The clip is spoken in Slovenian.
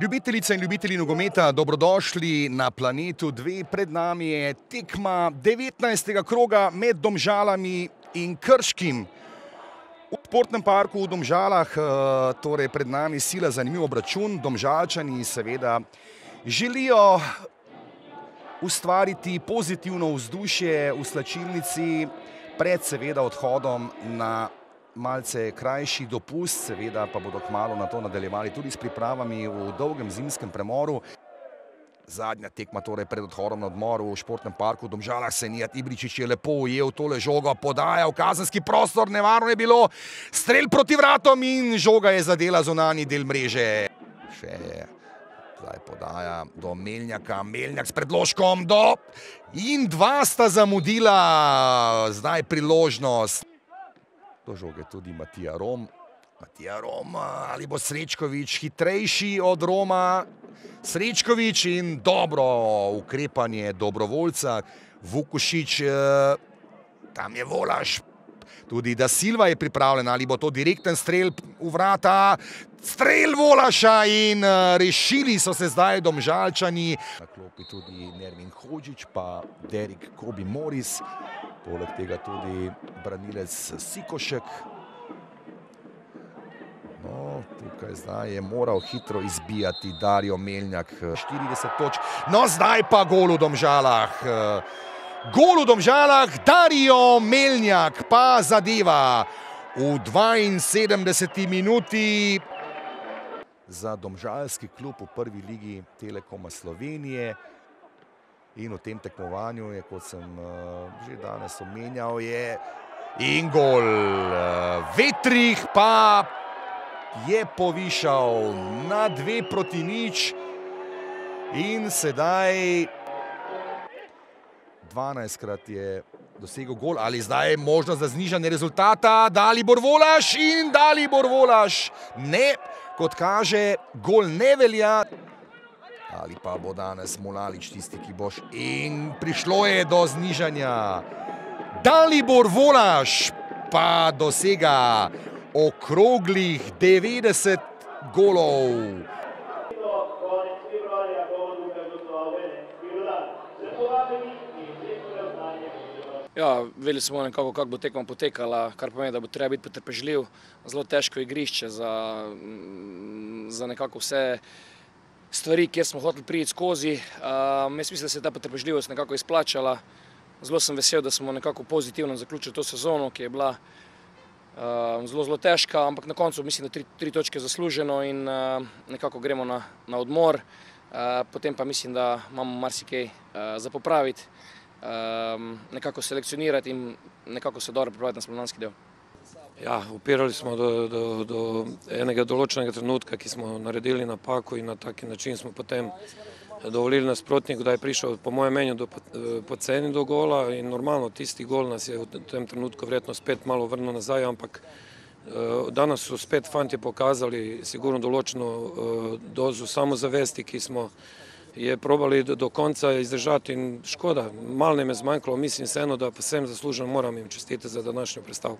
Ljubitelice in ljubitelji nogometa, dobrodošli na Planetu 2. Pred nami je tekma 19. kroga med Domžalami in Krškim. V športnem parku v Domžalah, torej pred nami sila zanimiv obračun. Domžalčani seveda želijo ustvariti pozitivno vzdušje v slačilnici pred seveda odhodom na malce krajši dopust, seveda pa bodo kmalu na to nadaljevali tudi s pripravami v dolgem zimskem premoru. Zadnja tekma torej pred odhodom na odmor v športnem parku v Domžalah. Senijad Ibričić je lepo ujel tole žogo, podaja v kazenski prostor, nevarno je bilo, strel proti vratom in žoga je zadela zunanji del mreže. Še je, zdaj podaja do Melnjaka, Melnjak s predložkom do in dva sta zamudila, zdaj priložnost. Do žoge tudi Matija Rom. Matija Rom, ali bo Srečković hitrejši od Roma? Srečković in dobro ukrepanje dobrovoljca. Vukušić, tam je Volaš. Tudi Da Silva je pripravljen, ali bo to direkten strel v vrata. Strel Volaša in rešili so se zdaj Domžalčani. Na klopi tudi Nermin Hodžić pa Derek Kobi Moris. Poleg tega tudi branilec Sikošek. No, tukaj zdaj je moral hitro izbijati Dario Melnjak. 40 točk. No, zdaj pa gol v Domžalah. Gol v Domžalah, Dario Melnjak pa zadeva v 72. minuti. Za domžalski klub v prvi ligi Telekoma Slovenije. In v tem tekmovanju je, kot sem že danes omenjal, je in gol. Vetrih pa je povišal na 2-0 in sedaj 12-krat je dosegel gol. Ali zdaj je možnost za znižanje rezultata? Dalibor Volaš in Dalibor Volaš. Ne, kot kaže, gol ne velja. Ali pa bo danes Molalič tisti, ki boš. In prišlo je do znižanja. Dalibor Volaš pa dosega okroglih 90 golov. Ja, vedeli smo nekako, kako bo tekma potekala, kar pomeni, da bo treba biti potrpežljiv. Zelo težko igrišče za nekako vse stvari, kjer smo hoteli priti skozi. Jaz mislim, da se je ta potrpežljivost nekako izplačala. Zelo sem vesel, da smo nekako pozitivno zaključili to sezono, ki je bila zelo težka, ampak na koncu mislim, da 3 točke zasluženo in nekako gremo na odmor. Potem pa mislim, da imamo marsikaj za popraviti, nekako selekcionirati in nekako se dobro pripraviti na spomladanski del. Ja, upirali smo do enega določenega trenutka, ki smo naredili napako in na taki način smo potem dovolili nasprotniku, da je prišel po mojem mnenju poceni do gola in normalno tisti gol nas je v tem trenutku verjetno spet malo vrnil nazaj, ampak danes so spet fantje pokazali sigurno določeno dozu samozavesti, ki smo je probali do konca izdržati in škoda, malo nam je zmanjkalo, mislim vseeno, da povsem zasluženo moram jim čestitati za današnjo predstavo.